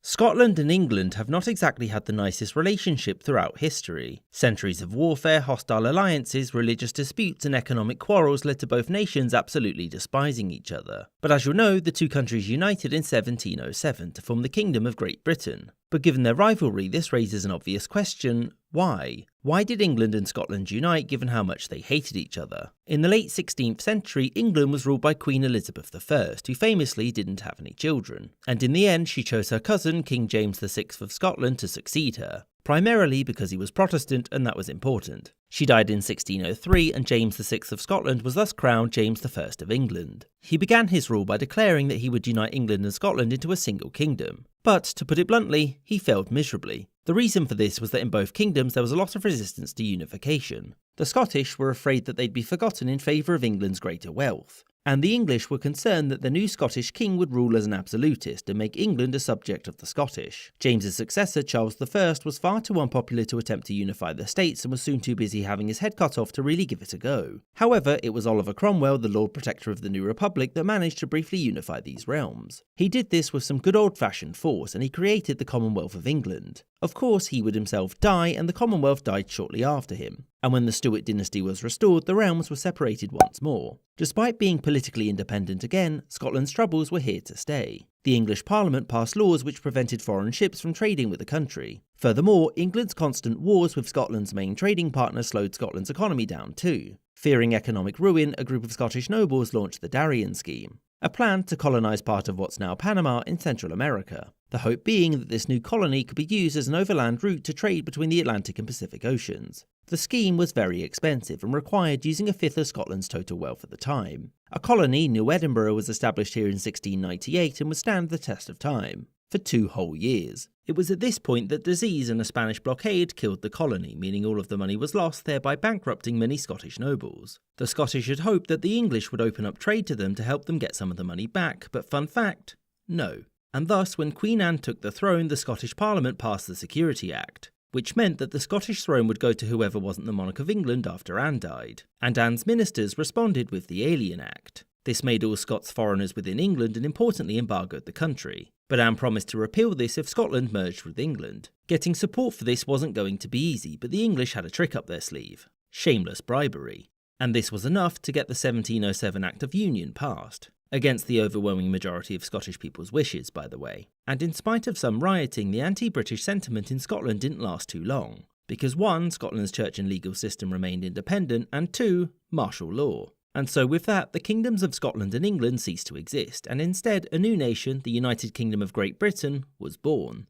Scotland and England have not exactly had the nicest relationship throughout history. Centuries of warfare, hostile alliances, religious disputes and economic quarrels led to both nations absolutely despising each other. But as you'll know, the two countries united in 1707 to form the Kingdom of Great Britain. But given their rivalry, this raises an obvious question: why? Why did England and Scotland unite given how much they hated each other? In the late 16th century, England was ruled by Queen Elizabeth I, who famously didn't have any children. And in the end, she chose her cousin, King James VI of Scotland, to succeed her. Primarily because he was Protestant and that was important. She died in 1603 and James VI of Scotland was thus crowned James I of England. He began his rule by declaring that he would unite England and Scotland into a single kingdom. But, to put it bluntly, he failed miserably. The reason for this was that in both kingdoms there was a lot of resistance to unification. The Scottish were afraid that they'd be forgotten in favour of England's greater wealth. And the English were concerned that the new Scottish king would rule as an absolutist and make England a subject of the Scottish. James's successor, Charles I, was far too unpopular to attempt to unify the states and was soon too busy having his head cut off to really give it a go. However, it was Oliver Cromwell, the Lord Protector of the new Republic, that managed to briefly unify these realms. He did this with some good old-fashioned force and he created the Commonwealth of England. Of course, he would himself die and the Commonwealth died shortly after him. And when the Stuart dynasty was restored, the realms were separated once more. Despite being politically independent again, Scotland's troubles were here to stay. The English Parliament passed laws which prevented foreign ships from trading with the country. Furthermore, England's constant wars with Scotland's main trading partner slowed Scotland's economy down too. Fearing economic ruin, a group of Scottish nobles launched the Darien Scheme, a plan to colonise part of what's now Panama in Central America. The hope being that this new colony could be used as an overland route to trade between the Atlantic and Pacific Oceans. The scheme was very expensive and required using a fifth of Scotland's total wealth at the time. A colony, New Edinburgh, was established here in 1698 and would stand the test of time. For 2 whole years. It was at this point that disease and a Spanish blockade killed the colony, meaning all of the money was lost, thereby bankrupting many Scottish nobles. The Scottish had hoped that the English would open up trade to them to help them get some of the money back, but fun fact, no. And thus, when Queen Anne took the throne, the Scottish Parliament passed the Security Act, which meant that the Scottish throne would go to whoever wasn't the monarch of England after Anne died. And Anne's ministers responded with the Alien Act. This made all Scots foreigners within England and importantly embargoed the country. But Anne promised to repeal this if Scotland merged with England. Getting support for this wasn't going to be easy, but the English had a trick up their sleeve: shameless bribery. And this was enough to get the 1707 Act of Union passed. Against the overwhelming majority of Scottish people's wishes, by the way. And in spite of some rioting, the anti-British sentiment in Scotland didn't last too long. Because 1, Scotland's church and legal system remained independent, and 2, martial law. And so with that, the kingdoms of Scotland and England ceased to exist, and instead a new nation, the United Kingdom of Great Britain, was born.